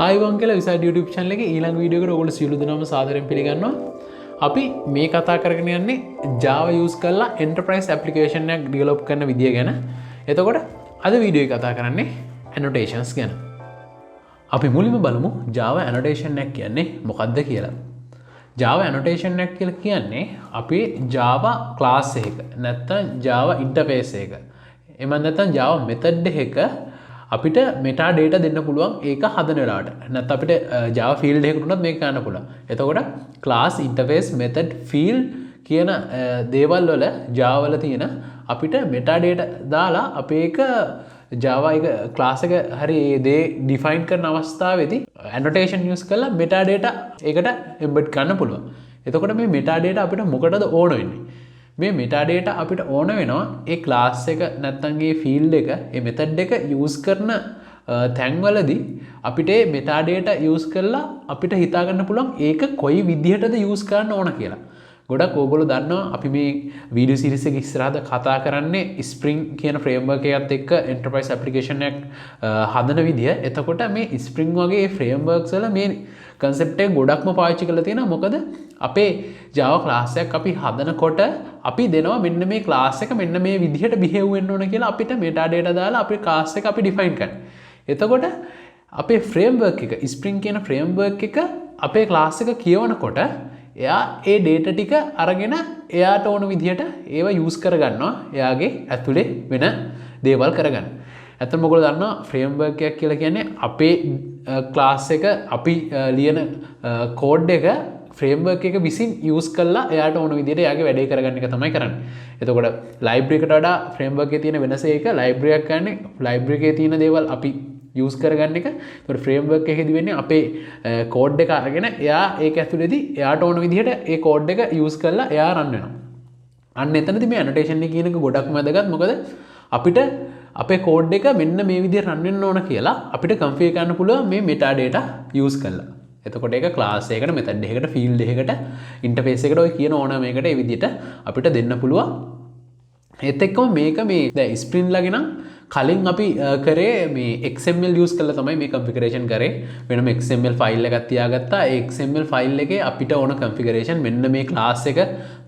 ආයිවන් කියලා Wizard YouTube channel එකේ ඊළඟ වීඩියෝ එකට ඔයගොල්ලෝ සියලු දෙනාම සාදරයෙන් පිළිගන්නවා. අපි මේ කතා කරගෙන යන්නේ Java use කරලා enterprise application එකක් develop කරන විදිය ගැන. එතකොට අද වීඩියෝ එක කතා කරන්නේ annotations ගැන. අපි මුලින්ම බලමු Java annotation එකක් කියන්නේ මොකක්ද කියලා. Java annotation එකක් කියලා කියන්නේ අපි Java class එකක නැත්නම් Java interface එක එහෙම නැත්නම් Java method එකක අපිට metadata දෙන්න පුළුවන් ඒක හදන වෙලාවට. නැත්නම් අපිට Java field එකකට උනත් මේක ගන්න පුළුවන්. එතකොට class interface method field කියන දේවල් වල Java වල තියෙන අපිට metadata දාලා අපේ එක Java එක class එක හරි දේ define කරන අවස්ථාවේදී annotation use කරලා metadata ඒකට embed කරන්න පුළුවන්. එතකොට මේ metadata අපිට මොකටද ඕන වෙන්නේ? මේ metadata අපිට ඕන වෙනවා ඒ class එක නැත්නම් ඒ field එක ඒ method එක use කරන තැන්වලදී අපිට metadata use කරලා අපිට හිතා ගන්න පුළුවන් ඒක කොයි විදිහටද use කරන්න ඕන කියලා. ගොඩක් ඕගොල්ලෝ දන්නවා අපි මේ වීඩියෝ සීරීස් එක ඉස්සරහට කතා කරන්නේ Spring කියන framework එකත් එක්ක enterprise application එකක් හදන විදිය. එතකොට මේ Spring වගේ frameworks වල මේ concept එක ගොඩක්ම පාවිච්චි කරලා තියෙනවා. මොකද අපේ Java class එකක් අපි හදනකොට අපි දෙනවා මෙන්න මේ class එක මෙන්න මේ විදිහට behave වෙන්න ඕන කියලා අපිට metadata දාලා අපේ class එක අපි define කරනවා. එතකොට අපේ framework එක Spring කියන framework එක අපේ class එක කියවනකොට එයා ඒ data ටික අරගෙන එයාට ඕන විදිහට ඒවා use කරගන්නවා එයාගේ ඇතුලේ වෙන දේවල් කරගන්න. ඇත්තටම ඔයගොල්ලෝ දන්නවා framework එකක් කියලා කියන්නේ අපේ class එක අපි ලියන code එක framework එක විසින් use කරලා එයාට ඕන විදිහට එයාගේ වැඩේ කරගන්න එක තමයි කරන්නේ. එතකොට library එකට වඩා framework එකේ තියෙන වෙනස ඒක library එකක් ගන්න library එකේ තියෙන දේවල් අපි use කරගන්න එක. ඒතකොට framework එකේදී වෙන්නේ අපේ code එක අරගෙන එයා ඒක ඇතුළේදී එයාට ඕන විදිහට ඒ code එක use කරලා එයා run වෙනවා. අන්න එතනදී මේ annotation එක කියන එක ගොඩක්ම වැදගත්. මොකද අපිට අපේ code එක මෙන්න මේ විදිහට run වෙන්න ඕන කියලා අපිට configure කරන්න පුළුවන් මේ metadata use කරලා. එතකොට ඒක class එකකට method එකකට field එකකට interface එකකට ඔය කියන ඕනම එකකට ඒ විදිහට අපිට දෙන්න පුළුවන්. ඒත් එක්කම මේක මේ දැන් Spring ලගේ නම් කලින් අපි කරේ මේ XML use කරලා තමයි මේ configuration කරේ. වෙනම XML file එකක් තියාගත්තා. ඒ XML file එකේ අපිට ඕන configuration මෙන්න මේ class එක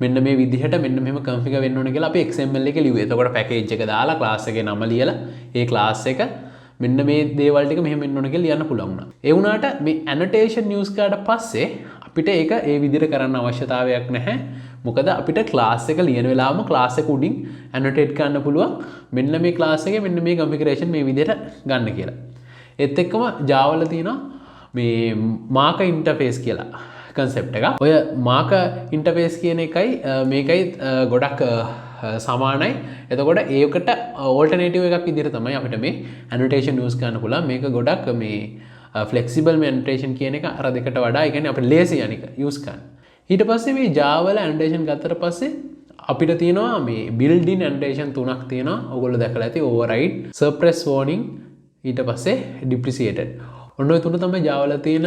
මෙන්න මේ විදිහට මෙන්න මෙහෙම configure වෙන්න ඕන කියලා අපි XML එකේ ලිව්වේ. එතකොට package එක දාලා class එකේ නම ලියලා ඒ class එක මෙන්න මේ දේවල් ටික මෙහෙම වෙන්න ඕන කියලා ලියන්න පුළුවන් වුණා. ඒ වුණාට මේ annotation use කරාට පස්සේ අපිට ඒක ඒ විදිහට කරන්න අවශ්‍යතාවයක් නැහැ. මොකද අපිට class එක ලියන වෙලාවම class එක උඩින් annotate කරන්න පුළුවන් මෙන්න මේ class එකේ මෙන්න මේ configuration මේ විදිහට ගන්න කියලා. ඒත් එක්කම Java වල තියෙනවා මේ marker interface කියලා concept එකක්. ඔය marker interface කියන එකයි මේකයි ගොඩක් සමානයි. එතකොට ඒකට alternative එකක් විදිහට තමයි අපිට මේ annotation use කරන්න පුළුවන්. මේක ගොඩක් මේ flexible මේ annotation කියන එක අර දෙකට වඩා ඒ කියන්නේ අපිට lazy අනික use කරන්න. ඊට පස්සේ මේ Java වල annotation ගත්තට පස්සේ අපිට තියෙනවා මේ built-in annotation තුනක් තියෙනවා. ඔයගොල්ලෝ දැකලා ඇති override, suppress warning, ඊට පස්සේ deprecated. ඔන්න ඔය තුන තමයි Java වල තියෙන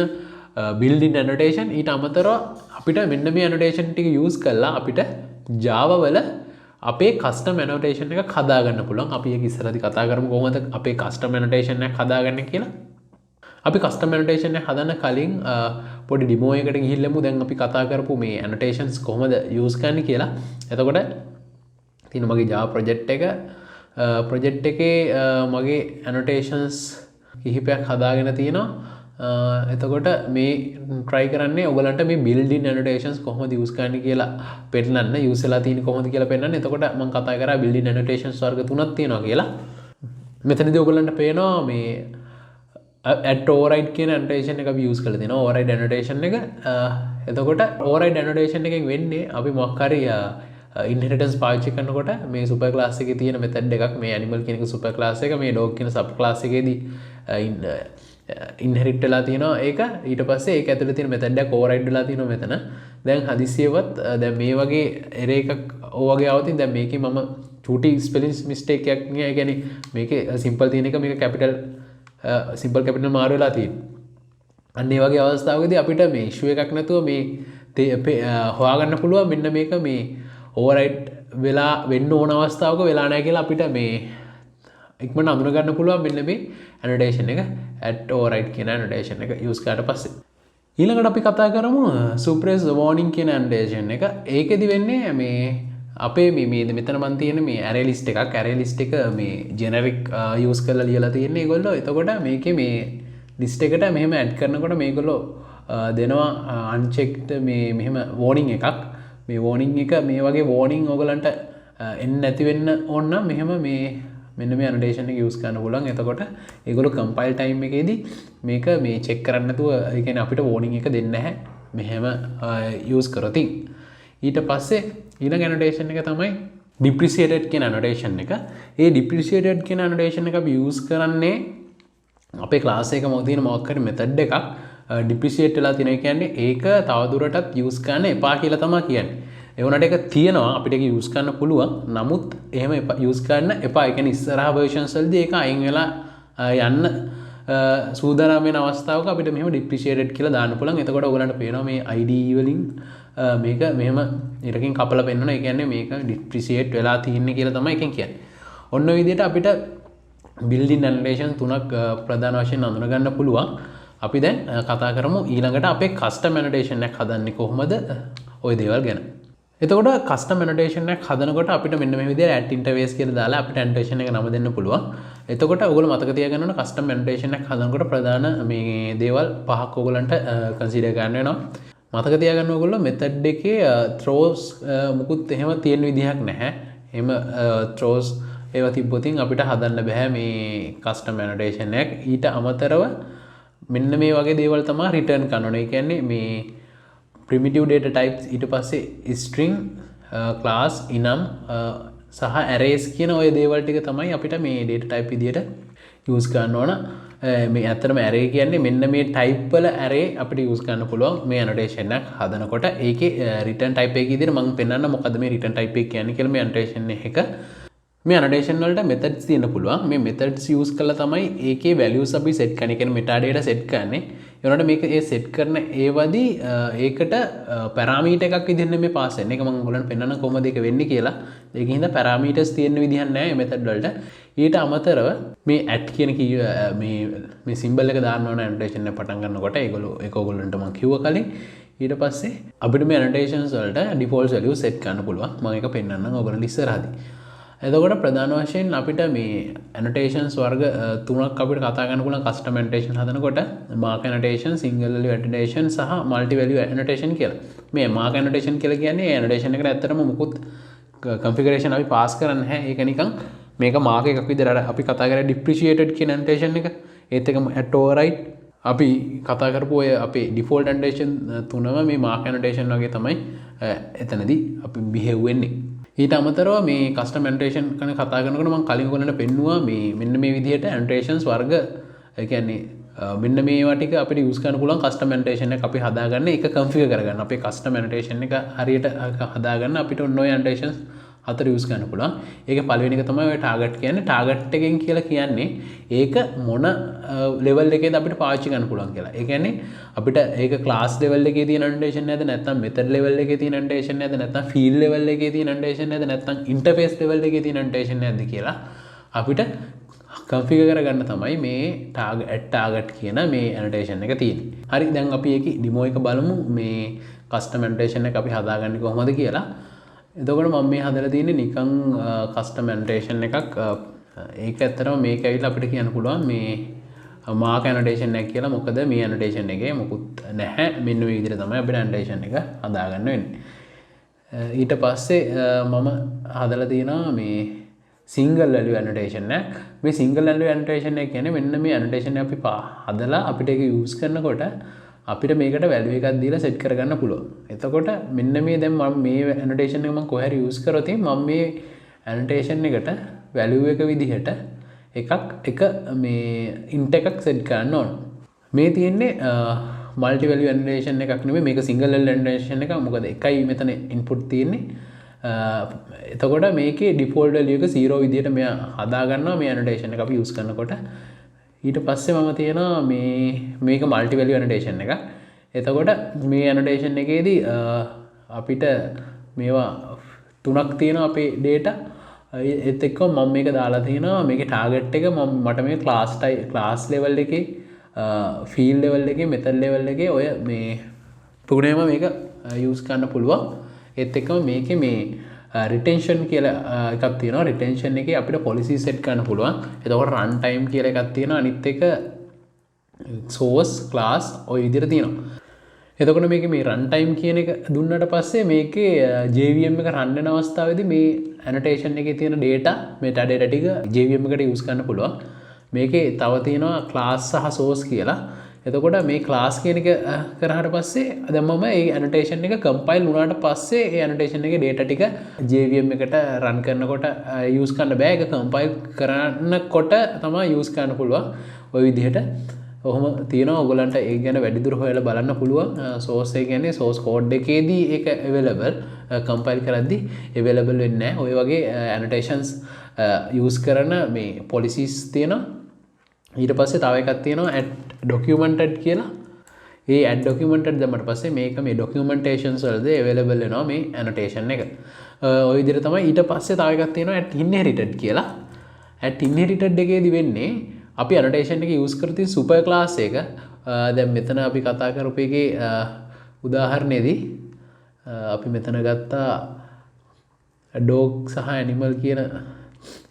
built-in annotation. ඊට අමතරව අපිට මෙන්න මේ annotation ටික use කරලා අපිට Java වල අපේ custom annotation එකක් හදාගන්න පුළුවන්. අපි ඒක ඉස්සරහදී කතා කරමු කොහොමද අපේ custom annotation එකක් හදාගන්නේ කියලා. අපි custom annotation එක හදන්න කලින් පොඩි demo එකකට ගිහිල්ලමු. දැන් අපි කතා කරපු මේ annotations කොහොමද use කරන්නේ කියලා. එතකොට තියෙන මගේ Java project එකේ මගේ annotations කිහිපයක් හදාගෙන තියෙනවා. එතකොට මේ try කරන්නේ ඔයගලන්ට මේ built-in annotations කොහොමද use කරන්නේ කියලා පෙන්නන්න. use වෙලා තියෙන්නේ කොහොමද කියලා පෙන්නන්න. එතකොට මම කතා කරා built-in annotations වර්ග තුනක් තියෙනවා කියලා. මෙතනදී ඔයගලන්ට පේනවා මේ at override කියන annotation එක අපි use කරලා තියෙනවා. override annotation එක. එතකොට override annotation එකෙන් වෙන්නේ අපි මොකක් හරි inheritance පාවිච්චි කරනකොට මේ super class එකේ තියෙන method එකක් මේ animal කියන එක super class එක මේ dog කියන sub class එකේදී inherit වෙලා තියෙනවා ඒක. ඊට පස්සේ ඒක ඇතුලේ තියෙන method එකක් override වෙලා තියෙනවා මෙතන. දැන් හදිසියෙවත් දැන් මේ වගේ error එකක් වගේ આવතින් දැන් මේකේ මම චූටි spelling mistake එකක් නේ. ඒ කියන්නේ මේකේ simple තියෙන එක මේක capital simple capital මාරු වෙලා තියෙනවා. අන්න ඒ වගේ අවස්ථාවකදී අපිට මේ issue එකක් නැතුව මේ හොයාගන්න පුළුවන් මෙන්න මේක මේ override වෙලා වෙන්න ඕන අවස්ථාවක වෙලා නැහැ කියලා අපිට මේ ඉක්මනට අඳුන ගන්න පුළුවන් මෙන්න මේ annotation එක at override කියන annotation එක use කරාට පස්සේ. ඊළඟට අපි කතා කරමු suppress warning කියන annotation එක. ඒකෙදි වෙන්නේ මේ අපේ මේ මෙතන මන් තියෙන මේ array list එකක්. array list එක මේ generic use කරලා ලියලා තියෙන්නේ ඒගොල්ලෝ. එතකොට මේකේ මේ list එකට මෙහෙම add කරනකොට මේගොල්ලෝ දෙනවා unchecked මේ මෙහෙම warning එකක්. මේ warning එක මේ වගේ warning ඔයගලන්ට එන්නේ නැති වෙන්න ඕන නම් මෙහෙම මේ මෙන්න මේ annotation එක use කරන්න පුළුවන්. එතකොට ඒගොල්ලෝ compile time එකේදී මේක මේ check කරන්න නැතුව ඒ කියන්නේ අපිට warning එක දෙන්නේ නැහැ. මෙහෙම use කරොත්. ඊට පස්සේ ඊළඟ annotation එක තමයි depreciated කියන annotation එක. ඒ depreciated කියන annotation එක අපි use කරන්නේ අපේ class එකක මොකද තියෙන මොකක් හරි method එකක් depreciate වෙලා තියෙනවා කියන්නේ ඒක තවදුරටත් use කරන්න එපා කියලා තමයි කියන්නේ. ඒ වුණාට ඒක තියෙනවා අපිට ඒක use කරන්න පුළුවන්. නමුත් එහෙම use කරන්න එපා. ඒ කියන්නේ ඉස්සරහා versions වලදී ඒක අයින් වෙලා යන්න සූදානම් වෙන අවස්ථාවක අපිට මෙහෙම depreciated කියලා දාන්න පුළුවන්. එතකොට ඔයගලන්ට පේනවා මේ IDE වලින් මේක මෙහෙම ඉරකින් කපලා පෙන්නනවා. ඒ කියන්නේ මේක depreciate වෙලා තියෙන්නේ කියලා තමයි එකෙන් කියන්නේ. ඔන්න ඔය විදිහට අපිට built-in annotation තුනක් ප්‍රධාන වශයෙන් අඳුන ගන්න පුළුවන්. අපි දැන් කතා කරමු ඊළඟට අපේ custom annotation එකක් හදන්නේ කොහොමද ওই දේවල් ගැන. එතකොට custom annotation එකක් හදනකොට අපිට මෙන්න මේ විදිහට add interface කියලා දාලා අපිට annotation එක නම දෙන්න පුළුවන්. එතකොට ඔයගොල්ලෝ මතක තියාගන්න ඕන custom annotation එකක් හදනකොට ප්‍රධාන මේ දේවල් පහක් ඔයගොල්ලන්ට consider ගන්න වෙනවා. මතක තියාගන්න ඔයගොල්ලෝ method එකේ throws මුකුත් එහෙම තියෙන විදිහක් නැහැ. එහෙම throws ඒවා තිබ්බොතින් අපිට හදන්න බෑ මේ custom annotation එක. ඊට අමතරව මෙන්න මේ වගේ දේවල් තමයි return කරන්න ඕනේ. ඒ කියන්නේ මේ primitive data types ඊට පස්සේ string class enum සහ arrays කියන ওই දේවල් ටික තමයි අපිට මේ data type විදියට use කරන්න ඕන. මේ ඇත්තටම array කියන්නේ මෙන්න මේ type වල array අපිට use කරන්න පුළුවන් මේ annotation එක හදනකොට. ඒකේ return type එක විදියට මම පෙන්නන්න මොකද්ද මේ return type එක කියන්නේ කියලා මේ annotation එක. මේ annotation වලට methods තියෙන්න පුළුවන්. මේ methods use කරලා තමයි ඒකේ values අපි set කරන්නේ. කියන්නේ metadata set කරන්නේ. ඒ වුණාට මේක ඒ set කරන ඒවදී ඒකට parameter එකක් විදිහට මේ pass වෙන්නේ. ඒක මම ඔයගොල්ලන්ට පෙන්නන්න කොහොමද ඒක වෙන්නේ කියලා. ඒකින් හින්දා parameters තියෙන විදිහක් නැහැ මේ method වලට. ඊට අමතරව මේ at කියන මේ symbol එක දාන්න ඕන annotation එක පටන් ගන්නකොට ඒක ඔයගොල්ලන්ට මම කිව්වා කලින්. ඊට පස්සේ අපිට මේ annotations වලට default value set කරන්න පුළුවන්. මම ඒක පෙන්නන්නම් ඔයගොල්ලන්ට ඉස්සරහදී. එතකොට ප්‍රධාන වශයෙන් අපිට මේ annotations වර්ග තුනක් අපිට කතා කරන්න පුළුවන් custom annotation හදනකොට mark annotation, single value annotation සහ multi value annotation කියලා. මේ mark annotation කියලා කියන්නේ ඒ annotation එකට ඇත්තටම මුකුත් configuration අපි pass කරන්නේ නැහැ. ඒක නිකන් මේක mark එකක් විදිහට අපි කතා කරේ depreciated කියන annotation එක. ඒත් එකම at override අපි කතා කරපු ඔය අපේ default annotation තුනම මේ mark annotation වගේ තමයි එතනදී අපි behave වෙන්නේ. ඊට අමතරව මේ custom annotation ගැන කතා කරනකොට මම කලින් ඔයගොල්ලන්ට පෙන්නුවා මේ මෙන්න මේ විදිහට annotations වර්ග ඒ කියන්නේ මෙන්න මේවා ටික අපිට use කරන්න පුළුවන් custom annotation එක අපි හදාගන්න එක configure කරගන්න. අපේ custom annotation එක හරියට හදාගන්න අපිට ඔන්න ඔය annotations හතර use කරන්න පුළුවන්. ඒකේ පළවෙනි එක තමයි ඔය target කියන්නේ. target එකෙන් කියලා කියන්නේ ඒක මොන level එකේද අපිට පාවිච්චි කරන්න පුළුවන් කියලා. ඒ කියන්නේ අපිට ඒක class level එකේ තියෙන annotation නේද නැත්නම් method level එකේ තියෙන annotation නේද නැත්නම් field level එකේ තියෙන annotation නේද නැත්නම් interface level එකේ තියෙන annotation නේද කියලා අපිට configure කරගන්න තමයි මේ target කියන මේ annotation එක තියෙන්නේ. හරි දැන් අපි ඒකේ demo එක බලමු මේ custom annotation එක අපි හදාගන්නේ කොහොමද කියලා. එතකොට මම මේ හදලා තියෙන්නේ නිකන් custom annotation එකක්. ඒක ඇත්තටම මේක ඇවිල්ලා අපිට කියන්න පුළුවන් මේ mark annotation එක කියලා. මොකද මේ annotation එකේ මොකුත් නැහැ. මෙන්න මේ විදිහට තමයි අපිට annotation එක හදාගන්න වෙන්නේ. ඊට පස්සේ මම හදලා තියෙනවා මේ single value annotation එක. මේ single value annotation එක කියන්නේ මෙන්න මේ annotation එක අපි හදලා අපිට ඒක use කරනකොට අපිට මේකට value එකක් දීලා set කරගන්න පුළුවන්. එතකොට මෙන්න මේ දැන් මම මේ annotation එක මම කොහේ හරි use කරොත් මම මේ annotation එකට value එක විදිහට එක මේ int එකක් set කරන්න ඕන. මේ තියෙන්නේ multi value annotation එකක් නෙමෙයි මේක single value annotation එකක්. මොකද එකයි මෙතන input තියෙන්නේ. එතකොට මේකේ default value එක 0 විදිහට මෙයා හදා ගන්නවා මේ annotation එක අපි use කරනකොට. ඊට පස්සේ මම තියනවා මේක multi value annotation එක. එතකොට මේ annotation එකේදී අපිට මේවා තුනක් තියෙනවා අපේ data. ඒත් එක්ක මම මේක දාලා තියෙනවා මේකේ ටාගට් එක මට මේ ක්ලාස් ලෙවල් එකේ ෆීල්ඩ් ලෙවල් එකේ මෙතඩ් ලෙවල් එකේ ඔය මේ තුනේම මේක යූස් කරන්න පුළුවන්. ඒත් එක්කම මේකේ මේ රිටෙන්ෂන් කියලා එකක් තියෙනවා. රිටෙන්ෂන් එකේ අපිට පොලිසි සෙට් කරන්න පුළුවන්. එතකොට රන් ටයිම් කියලා එකක් තියෙනවා. අනිත් එක source class ඔය විදිහට තියෙනවා. එතකොට මේකේ මේ රන් ටයිම් කියන එක දුන්නට පස්සේ මේකේ JVM එක රන් වෙන අවස්ථාවේදී මේ annotation එකේ තියෙන data metadata ටික JVM එකට use කරන්න පුළුවන්. මේකේ තව තියෙනවා class සහ source කියලා. එතකොට මේ class කියන එක කරාට පස්සේ දැන් මම මේ annotation එක compile වුණාට පස්සේ ඒ annotation එකේ data ටික JVM එකට run කරනකොට use කරන්න බෑ. ඒක compile කරනකොට තමයි use කරන්න පුළුවන්. ওই විදිහට ඔහොම තියෙනවා. ඔයගලන්ට ඒක ගැන වැඩිදුර හොයලා බලන්න පුළුවන්. source එක කියන්නේ source code එකේදී ඒක available, compile කරද්දී available වෙන්නේ නැහැ. ඔය වගේ annotations use කරන මේ policies තියෙනවා. ඊට පස්සේ තව එකක් තියෙනවා add documented කියලා. ඒ add documented දැම්මට පස්සේ මේක මේ documentations වලදී available වෙනවා මේ annotation එක. ඔය විදිහට තමයි. ඊට පස්සේ තව එකක් තියෙනවා add inherited කියලා. add inherited එකේදී වෙන්නේ අපි annotation එක use කරති super class එක. දැන් මෙතන අපි කතා කරපු එකේ උදාහරණයේදී අපි මෙතන ගත්තා dog සහ animal කියන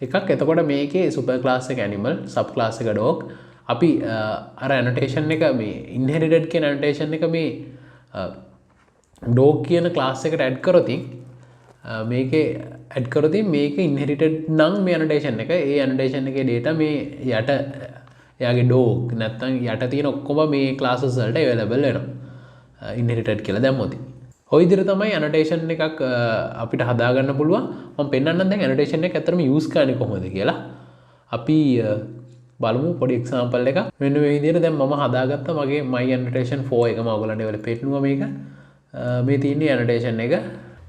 එකක්. එතකොට මේකේ super class එක animal, sub class එක dog. අපි අර annotation එක මේ inherited කියන annotation එක මේ dog කියන class එකට add කරොතින් මේකේ add කරොතින් මේකේ inherited නම් මේ annotation එක ඒ annotation එකේ data මේ යට එයාගේ dog නැත්නම් යට තියෙන ඔක්කොම මේ classes වලට available වෙනවා inherited කියලා දැම්මොත්. ඔය විදිහට තමයි annotation එකක් අපිට හදාගන්න පුළුවන්. මම පෙන්නන්නම් දැන් annotation එක ඇත්තටම use කරන්නේ කොහොමද කියලා. අපි බලමු පොඩි example එකක්. මෙන්න මේ විදිහට දැන් මම හදාගත්තා මගේ my annotation 4 එක. මම ඔයගලන්ට ඒවල පෙන්නනවා මේක. මේ තියෙන්නේ annotation එක.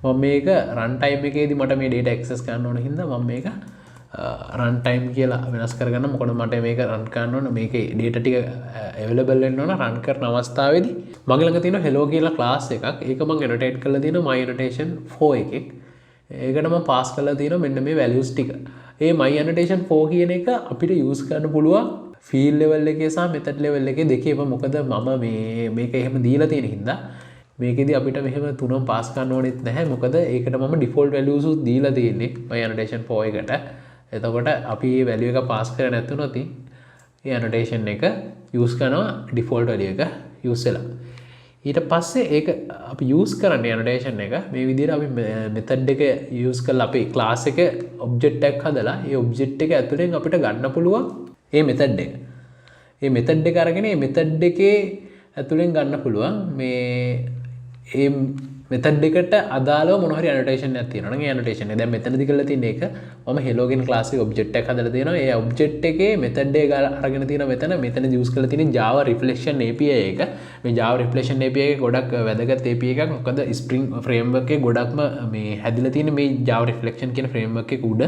මම මේක run time එකේදී මට මේ data access කරන්න ඕන හින්දා මම මේක run time කියලා වෙනස් කරගන්න. මොකද මට මේක run කරන්න ඕන මේකේ data ටික available වෙන්න ඕන run කරන අවස්ථාවේදී. මගේ ළඟ තියෙන hello කියලා class එකක්. ඒක මම annotate කරලා තියෙනවා my annotation 4 එකේ. ඒකට මම pass කරලා තියෙනවා මෙන්න මේ values ටික. ඒ my annotation 4 කියන එක අපිට use කරන්න පුළුවන් field level එකේ සහ method level එකේ දෙකේම. මොකද මම මේක එහෙම දීලා තියෙන හින්දා මේකෙදි අපිට මෙහෙම තුනම පාස් කරන්න ඕනෙත් නැහැ. මොකද ඒකට මම default values උත් දීලා තියෙන්නේ my annotation 4 එකට. එතකොට අපි මේ value එක පාස් කරේ නැතුනොත් මේ annotation එක use කරනවා default value එක use වෙලා. ඊට පස්සේ ඒක අපි use කරන්නේ annotation එක මේ විදිහට අපි method එක use කරලා අපේ class එක object එකක් හදලා ඒ object එක ඇතුලෙන් අපිට ගන්න පුළුවන් මේ method එක. මේ method එක අරගෙන මේ method එකේ ඇතුලෙන් ගන්න පුළුවන් මේ method එකට අදාළව මොන හරි annotation එකක් තියෙනවා නම් ඒ annotation එක දැන් මෙතනදී කරලා තියෙන එක මම hello කියන class එකේ object එකක් හදලා තියෙනවා. ඒ object එකේ method එක අරගෙන තියෙනවා මෙතනදී use කරලා තියෙන Java reflection API එක. මේ Java reflection API එක ගොඩක් වැදගත් API එකක්. මොකද Spring framework එකේ ගොඩක්ම මේ හැදිලා තියෙන මේ Java reflection කියන framework එක උඩ.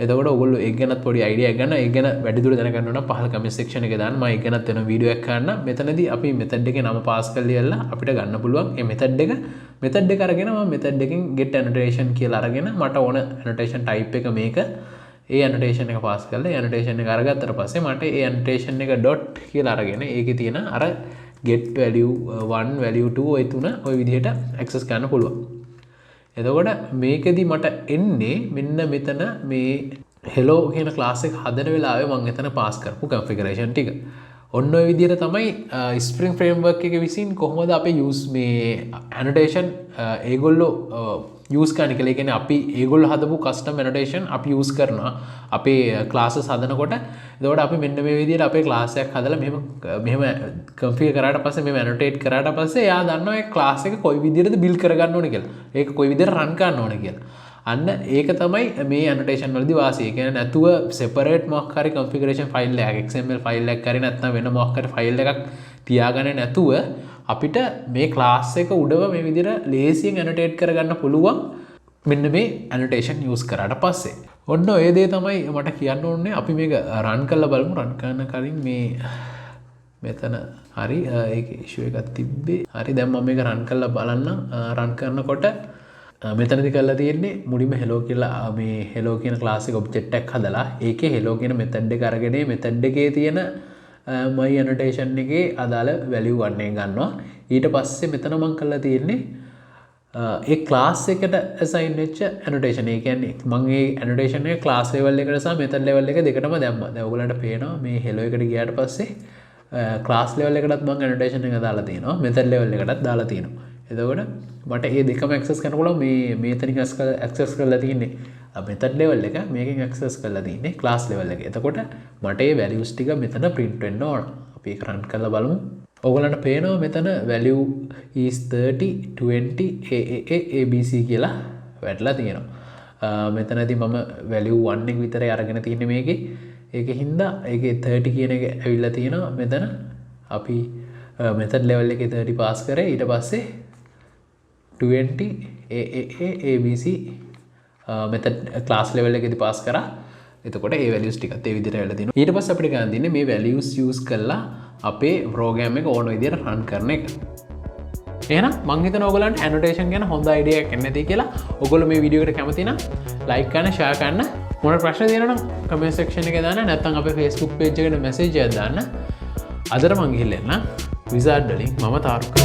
එතකොට ඔයගොල්ලෝ ඒක ගැනත් පොඩි idea එකක් ගන්න. ඒක ගැන වැඩිදුර දැනගන්න ඕන නම් පහළ comment section එකේ දාන්න. මම ඒක ගැනත් වෙන වීඩියෝ එකක් කරන්න. මෙතනදී අපි method එකේ නම pass කරලා ඉවරලා අපිට ගන්න පුළුවන් මේ method එක අරගෙන මම method එකෙන් get annotation කියලා අරගෙන මට ඕන annotation type එක මේක ඒ annotation එක pass කරලා ඒ annotation එක අරගත්තට පස්සේ මට ඒ annotation එක dot කියලා අරගෙන ඒකේ තියෙන අර get value 1 value 2 ඔය තුන ඔය විදිහට access කරන්න පුළුවන්. එතකොට මේකෙදි මට එන්නේ මෙන්න මෙතන මේ hello කියන class එක හදන වෙලාවේ මම එතන pass කරපු configuration ටික. ඔන්න ඔය විදිහට තමයි Spring framework එක විසින් කොහොමද අපි use මේ annotation ඒගොල්ලෝ use කරන්නේ කියලා. ඒ කියන්නේ අපි ඒගොල්ලෝ හදපු custom annotation අපි use කරනවා අපේ classes හදනකොට. එතකොට අපි මෙන්න මේ විදිහට අපේ class එකක් හදලා මෙහෙම configure කරාට පස්සේ මෙහෙම annotate කරාට පස්සේ එයා දන්නවා ඒ class එක කොයි විදිහටද build කරගන්න ඕනේ කියලා. ඒක කොයි විදිහට run කරන්න ඕනේ කියලා. අන්න ඒක තමයි මේ annotation වලදී වාසිය. ඒ කියන්නේ නැතුව separate මොකක් හරි configuration file එකක් XML file එකක් කරේ නැත්නම් වෙන මොකක් හරි file එකක් තියාගන්නේ නැතුව අපිට මේ class එක උඩව මේ විදිහට ලේසියෙන් annotate කරගන්න පුළුවන් මෙන්න මේ annotation use කරාට පස්සේ. ඔන්න ඔය දේ තමයි මට කියන්න ඕනේ. අපි මේක run කරලා බලමු. run කරන කලින් මේ මෙතන හරි ඒක issue එකක් තිබ්බේ. හරි දැන් මම මේක run කරලා බලන්න. run කරනකොට මෙතනදි කරලා තියෙන්නේ මුලින්ම hello කියලා මේ hello කියන class එක object එකක් හදලා ඒකේ hello කියන method එක අරගෙන method එකේ තියෙන my annotation එකේ අදාළ value ගන්න ගන්නවා. ඊට පස්සේ මෙතන මම කරලා තියෙන්නේ ඒ class එකට assign වෙච්ච annotation. ඒ කියන්නේ මම මේ annotation එක class level එකට සහ method level එක දෙකටම දැම්මා. දැන් ඔයගලන්ට පේනවා මේ hello එකට ගියාට පස්සේ class level එකටත් මම annotation එක දාලා තියෙනවා. method level එකටත් දාලා තියෙනවා. එතකොට මට ඒ දෙකම access කරන්න පුළුවන්. මේ මෙතනින් access කරලා තියෙන්නේ method level එක, මේකෙන් access කරලා තියෙන්නේ class level එක. එතකොට මට ඒ values ටික මෙතන print වෙන්න ඕන. අපි ඒක run කරලා බලමු. ඔයගලන්ට පේනවා මෙතන value is 30 20 AAA ABC කියලා වැටලා තියෙනවා. මෙතනදී මම value 1 එක විතරයි අරගෙන තියෙන්නේ මේකේ. ඒකෙන් හින්දා ඒකේ 30 කියන එක ඇවිල්ලා තියෙනවා මෙතන. අපි method level එකේ 30 pass කරේ. ඊට පස්සේ 20 AAA ABC method class level එකේදී pass කරා. එතකොට ඒ values ටිකත් ඒ විදිහට ඇවිල්ලා තියෙනවා. ඊට පස්සේ අපිට ගන්න තියෙන්නේ මේ values use කරලා අපේ program එක ඕන විදිහට run කරන එක. එහෙනම් මම හිතනවා ඔයගලන්ට annotation ගැන හොඳ idea එකක් නැති කියලා. ඔයගොල්ලෝ මේ වීඩියෝ එකට කැමති නම් like කරන්න, share කරන්න. මොන ප්‍රශ්න තියෙනවා නම් comment section එකේ දාන්න. නැත්නම් අපේ Facebook page එකට message එකක් දාන්න. අදට මං ගිහිල්ලා එන්න. Wizard වලින් මම තාරුක්.